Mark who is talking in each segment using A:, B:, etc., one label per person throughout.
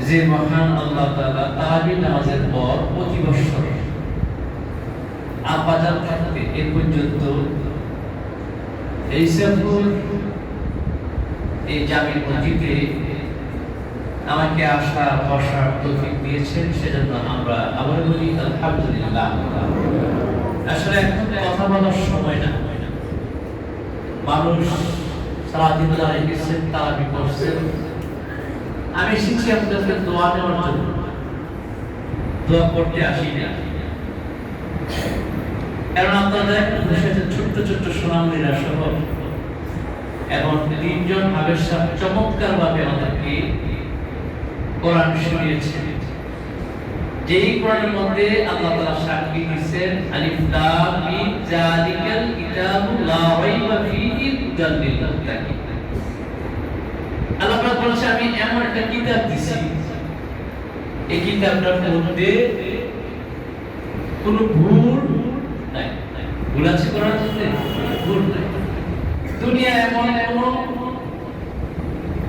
A: যে মহান আল্লাহ তাআলা তারাবি নামাজের পর প্রতি বছর আবাজার থাকতে এ পর্যন্ত এই সফর এই জামি মসজিদে আমাকে আসা বসার তৌফিক দিয়েছেন, সেজন্য আমরা আবার বলি আলহামদুলিল্লাহ। আসলে এখন কথা বলার সময় না, মানুষ সারাদিন দাঁড়িয়ে গেছেন, তারাবি করছেন। আমি এসেছি আপনাদের দোয়া নেওয়ার জন্য, দোয়া করতে আসি না। কারণ আপনারা বসেছেন ছোট্ট ছোট্ট সোনামণিরা সহ, এবং তিনজন হাবের সাহেব চমৎকার ভাবে আমাদেরকে কোরআন শুনিয়েছেন। যেই কোরআনের মধ্যে আল্লাহ তাআলা সাক্ষী দিয়েছেন আলিফ লাম মিম যালিকাল কিতাবু লা রাইবা ফীহি হুদাল লিল মুত্তাকিন। আল্লাহ পাক বলেছেন আমি এমন একটা কিতাব দিছি, এই কিতাবটার মধ্যে কোনো ভুল নাই। ভুল আছে কোরআনের মধ্যে? ভুল নাই। দুনিয়া এমন কোনো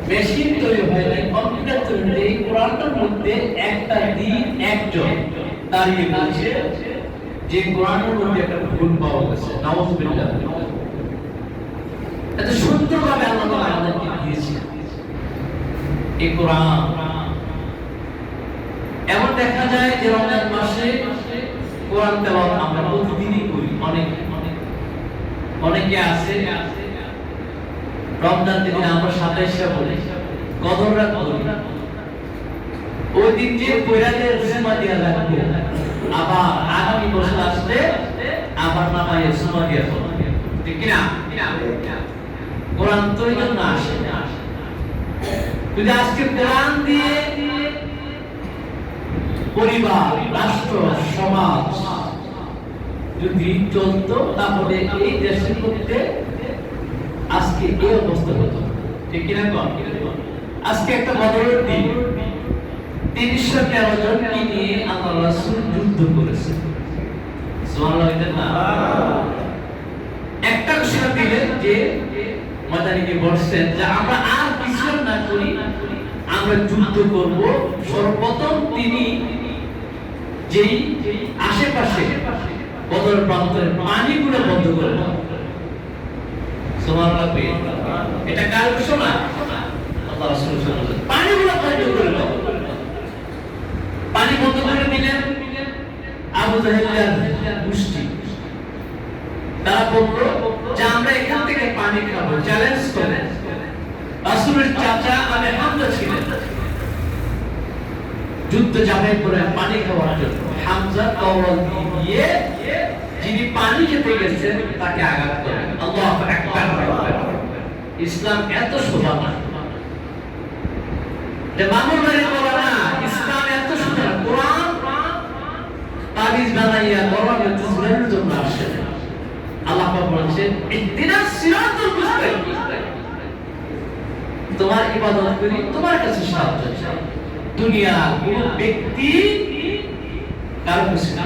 A: মেশিন তৈরি হয় নাই, কম্পিউটার তৈরি হয়, এই কোরআনটার মধ্যে একটা দিন একজন দাঁড়িয়ে বলছে যে কোরআনের মধ্যে একটা ভুল পাওয়া গেছে। নাউযুবিল্লাহ। এত সুন্দরভাবে আল্লাহ তাআলা আমাদেরকে দিয়েছে এই কোরআন। এমন দেখা যায় যে রমজান মাসে কোরআন তেলাওয়াত আমরা প্রতিদিনই করি। অনেকে আছে রমজান দিনে আমরা 27 বলি, কদর রাত বলি, ওই দিন যে পয়রাতে সুমা দিয়া লাগবে, আবার আগামী বছর আসলে আবার নামায়ে সুমা দিয়া হবে, ঠিক কি না? কোরআন তো এই জন্য আসে। যদি আজকে কোরআন দিয়ে পরিবার, রাষ্ট্র, সমাজ যদি চলতো, তাহলে এই দেশের মধ্যে আজকে এই অবস্থা হতো, ঠিক কিনা? আজকে একটা বদরের দিন, 313 জনকে নিয়ে আল্লাহ রাসূল যুদ্ধ করেছেন। সুবহানাল্লাহ। একটা ঘোষণা দিলেন যে মাদানীকে বলছেন যে আমরা আর কিছু না করি, আমরা যুদ্ধ করব। সর্বপ্রথম তিনি যেই আশেপাশে বদর প্রান্তের পানিগুলো বন্ধ করলেন। সুবহানাল্লাহ। এটা কার ঘোষণা? আল্লাহ রাসূল সাল্লাল্লাহু আলাইহি ওয়াসাল্লাম। পানিগুলো বন্ধ করে দাও। পানি বন্ধ করে দিলেন। আবু জাহেলের গোষ্ঠী তারা বলল যে আমরা এখান থেকে পানি খাবো, চ্যালেঞ্জ করে। রাসূলের চাচা আবু হামজা ছিলেন, যুদ্ধ জামাই করে পানি খাওয়ার জন্য হামজা তওয়াল দিয়ে যিনি পানি খেতে গেছেন তাকে আঘাত করেন। আল্লাহু আকবার। ইসলাম এত সোজা না যে মামুর বাড়ি বলা না, ইসলাম এত সোজা। কোরআন তাবিজ বানাইয়া বলার জন্য জন্য আসে। আল্লাহ পাক বলেছেন ইহদিনাস সিরাতাল মুস্তাকিম, তোমার ইবাদত করি, তোমার কাছে সাহায্য চাই। দুনিয়া কোন ব্যক্তি কারো কাছে না।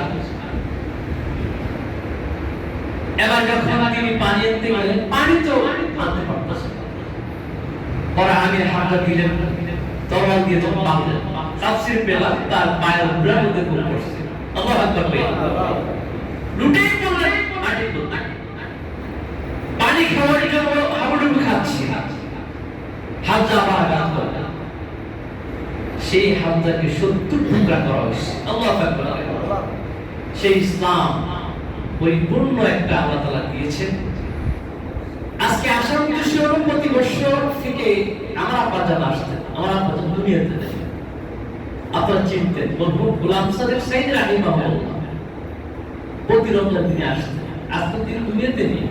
A: এবার যখন তিনি পানি আনতে গেলেন, পানি তো আনতে পারতেছেন না। পরে আমির হামজা দিলেন, তরবারি দিয়ে তো বাঁধলেন। তাফসীর পেলাম তার পায়ের উপরের মধ্যে খুব পড়ছে। আল্লাহু আকবার। লুটেই পড়লেন মাটির মধ্যে। পানি খাওয়ার জন্য হাবুডুবু খাচ্ছে। হামজা আবার আঘাত করলেন। সেই হামজাকে 70 টুকরা করা হয়েছে। আল্লাহু আকবার। সেই ইসলাম পরিপূর্ণ একটা আল্লাহ তাআলা দিয়েছেন। আজকে আসার উদ্দেশ্য হলো প্রতি বছর থেকে আমার আব্বা জান আসতেন, আমার আব্বা জান দুনিয়াতে দেখেন, আপনারা চিনতেন, মরহুম গোলাম সাদেক সাইদ রাহিমাহুল্লাহ প্রতি রমজান দিনে আসতেন। আজকে তিনি দুনিয়াতে নেই।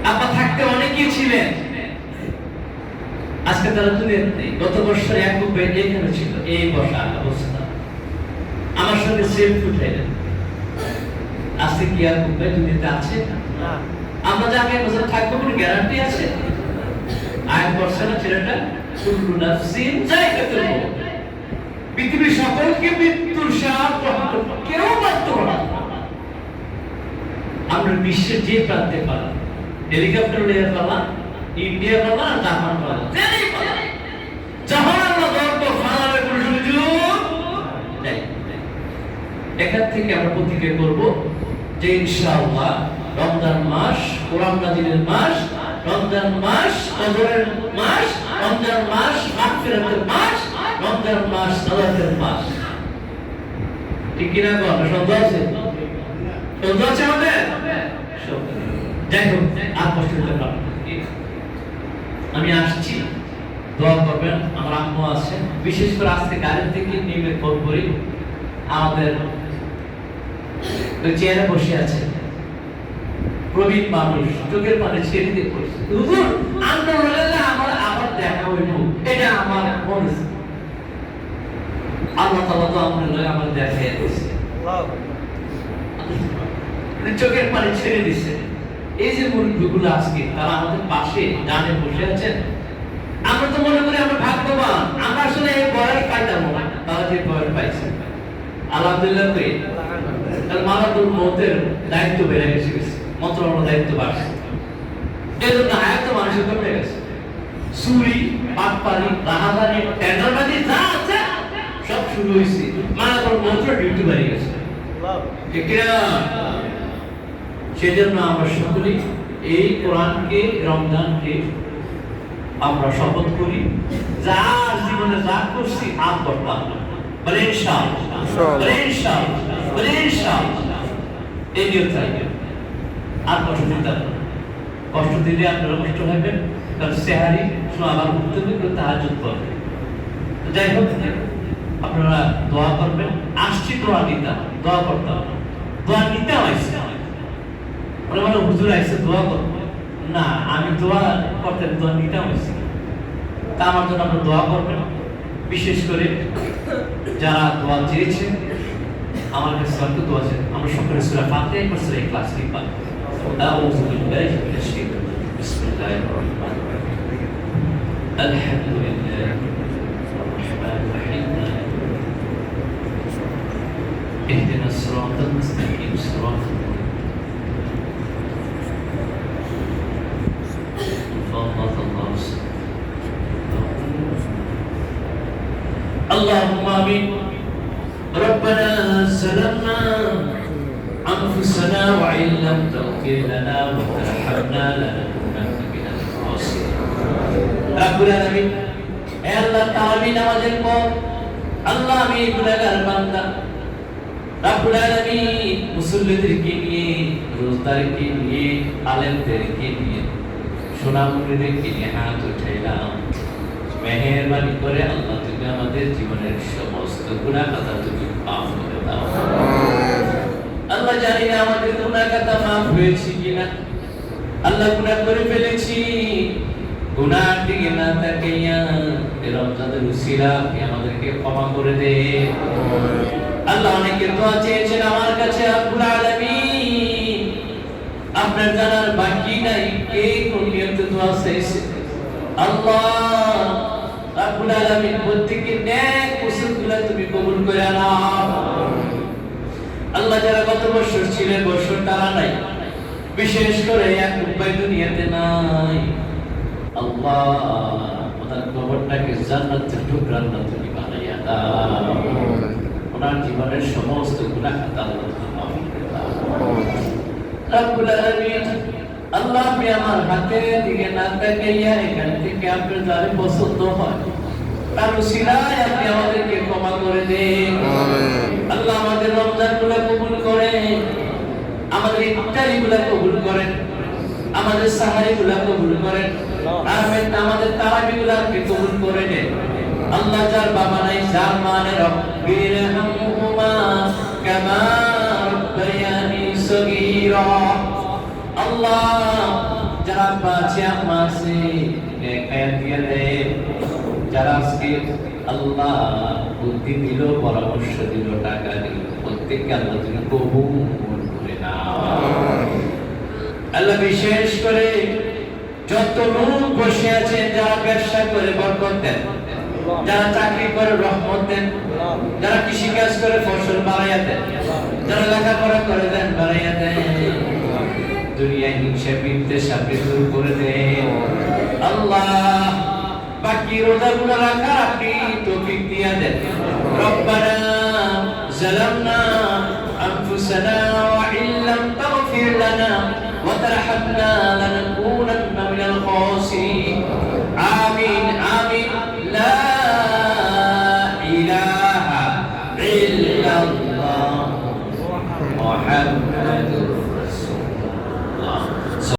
A: আব্বা থাকতে অনেকেই ছিলেন, আজকে তারা দুনিয়াতে নেই। গত বছর ইয়াকুব ভাই এখানে ছিল, এই বসা অবস্থা, আমার সঙ্গে সেলফি উঠাইলেন। আজকে কি ইয়াকুব ভাই দুনিয়াতে আছে? না। আমরা যে আগে বছর থাকবো কোনো গ্যারান্টি আছে? আয়াত বর্ষা না ছেলেটা, কুল্লু নাফসিন যায়কাতুল মউত, পৃথিবীর সকলকে মৃত্যুর স্বাদ গ্রহণ করবে, কেউ বাঁচতে পারবে না। আমরা বিশ্বের যে প্রান্তে পালাম, হেলিকপ্টার নিয়ে পালাম, ইন্ডিয়া পালাম, জাপান পালাম, জাহান আল্লাহ এখান থেকে আমরা প্রতিজ্ঞা করব যে ইনশাআল্লাহ রমজান মাস কোরআন নাযিলের মাস, রমজান মাস কদরের মাস, রমজান মাস মাগফিরাতের মাস, রমজান মাস সালাতের মাস। ঠিক কি না? সন্দেহ আছে? সন্দেহ আছে আমাদের? যাই হোক, আর কষ্ট হতে পারবো না। আমি আসছি, দোয়া করবেন। আমার আম্মু আছে, বিশেষ করে আজকে গাড়ি থেকে নেমে ফোন করি, আমাদের চেয়ারে বসে আছে প্রবীণ মানুষ, চোখের পানি ছেড়ে দিয়ে পড়ছে, হুজুর আন্দোলনে আমার আবার দেখা হইল, এটা আমার মন, আল্লাহ তাআলা তো আমার দেখাই দিয়েছে, চোখের পানি ছেড়ে দিছে। এই যে মুরব্বিগুলো আজকে তারা আমাদের পাশে ডানে বসে আছেন, আমরা তো মনে করি আমরা ভাগ্যবান, আমরা আসলে এই বয়স পাইতাম না, তারা যে বয়স পাইছে আলহামদুলিল্লাহ। তার মালাতুল মউতের দায়িত্ব বেড়ে গেছে, মন্ত্রণালয়ের দায়িত্ব বাড়ছে, এই জন্য হায়াত মানুষের কমে গেছে। চুরি, পাটপাড়ি, রাহাজানি, টেন্ডারবাজি যা আছে সব শুরু হয়েছে, মালাতুল মউতের ডিউটি বেড়ে গেছে। ঠিক না? সেজন্য আমরা সকলেই এই কোরআনকে, রমজানকে আমরা শপথ করি, যার জীবনে যা করছি আর করতাম না, বলে ইনশাআল্লাহ, বলে ইনশাআল্লাহ, বলে ইনশাআল্লাহ। এই নিয়ত থাকবে, আর কষ্ট দিতে হবে। কষ্ট দিলে আপনারা কষ্ট হবেন, কারণ সেহারি আবার উঠতে হবে, তাহাজ্জুদ করবে। যাই হোক, আপনারা দোয়া করবেন। আসছি দোয়া নিতাম, দোয়া করতাম, দোয়া নিতে হয়েছে। মানে হুজুর আইসে দোয়া করবো না, আমি দোয়া করতে দোয়া নিতে হয়েছে, তা আমার জন্য আপনারা দোয়া করবেন। বিশেষ করে যারা দোয়া চেয়েছে আমার কাছে সবকে দোয়া চেয়ে, আমরা সকলে সূরা ফাতিহা এবং সূরা ইখলাস লিখব। আউযু বিল্লাহি মিনাশ শাইতানির রাজিম। বিসমিল্লাহির রাহমানির রাহিম। আলহামদুলিল্লাহি রাব্বিল আলামিন। ইহদিনাস সিরাতাল মুস্তাকিম সিরাতাল اللهم آمين. ربنا ظلمنا أنفسنا وإن لم تغفر لنا وترحمنا لنكونن من الخاسرين. رب العالمين, হে আল্লাহ তাআলা আমাদের পর, আল্লাহ আমি গুনাহগার বান্দা, রব্বুল আলামিন মুসল্লিদেরকে নিয়ে, রোজাদারকে নিয়ে, আলেমদেরকে নিয়ে, সুনামুরিদেরকে নিয়ে হাত উঠাইলাম। মেহেরবানি করে আল্লাহ তুমি আমাদের জীবনের সমস্ত গুনাহ খাতা তুমি মাফ করে দাও। আল্লাহ জানি না আমাদের গুনাহ খাতা মাফ হয়েছে কিনা, আল্লাহ গুনাহ করে ফেলেছি, গুনাহ থেকে না তাকাইয়া রমজানের উসিলা আমাদেরকে ক্ষমা করে দে। আল্লাহ অনেকে দোয়া চেয়েছেন আমার কাছে, রব্বুল আলামিন আপনার জানার বাকি নাই কে কোন নিয়তে দোয়া চাইছে। আল্লাহ রব্বুল আলামিন প্রত্যেকের নেক উসুলগুলো তুমি কবুল করে নাও। আল্লাহ যারা গত বছর ছিলেন, বছর তারা নাই, বিশেষ করে এক উপায় দুনিয়াতে নাই, আল্লাহ ওনার কবরটাকে জান্নাতের টুকরা তুমি বানাইয়া দাও। ওনার জীবনের সমস্ত গুনাহ খাতা আল্লাহ মাফ করে দাও। রব্বুল আলামিন, আল্লাহ আপনি আমার হাতের দিকে না তাকাইয়া এখান থেকে আপনার যারে পছন্দ হয় তার উসিলায় আপনি আমাদেরকে ক্ষমা করে দেন। আল্লাহ আমাদের রমজানগুলো কবুল করেন, আমাদের ইফতারিগুলো কবুল করেন, আমাদের সাহারিগুলো কবুল করেন, আমাদের তারাবিগুলো আপনি কবুল করে নেন। আল্লাহ যার বাবা নাই, যার মা নাই, রব্বির হামহুমা কামা রাব্বায়ানি সগীরা। আল্লাহ যারা বাচ্চা আম্মা আছে নেকায়াত দিয়ে দেন, যারা আজকে আল্লাহ বুদ্ধি দিল, পরামর্শ দিল, টাকা দিল, প্রত্যেককে আল্লাহ তুমি কবুল করে নাও। আল্লাহ বিশেষ করে যত লোক বসে আছেন, যারা ব্যবসা করে বরকত দেন, যারা চাকরি করে রহমত দেন, যারা কৃষি কাজ করে ফসল বাড়াইয়া দেন, যারা লেখাপড়া করে দেন বাড়াইয়া দেন, দুনিয়া হিংসা বিদ্বেষ আপনি দূর করে দেন। আল্লাহ বাকি রোজাগুলো রাখার আপনি তৌফিক দিয়া দেন। রব্বানা জালামনা كذبنا لنكونن من الخاسرين آمين آمين لا إله إلا الله محمد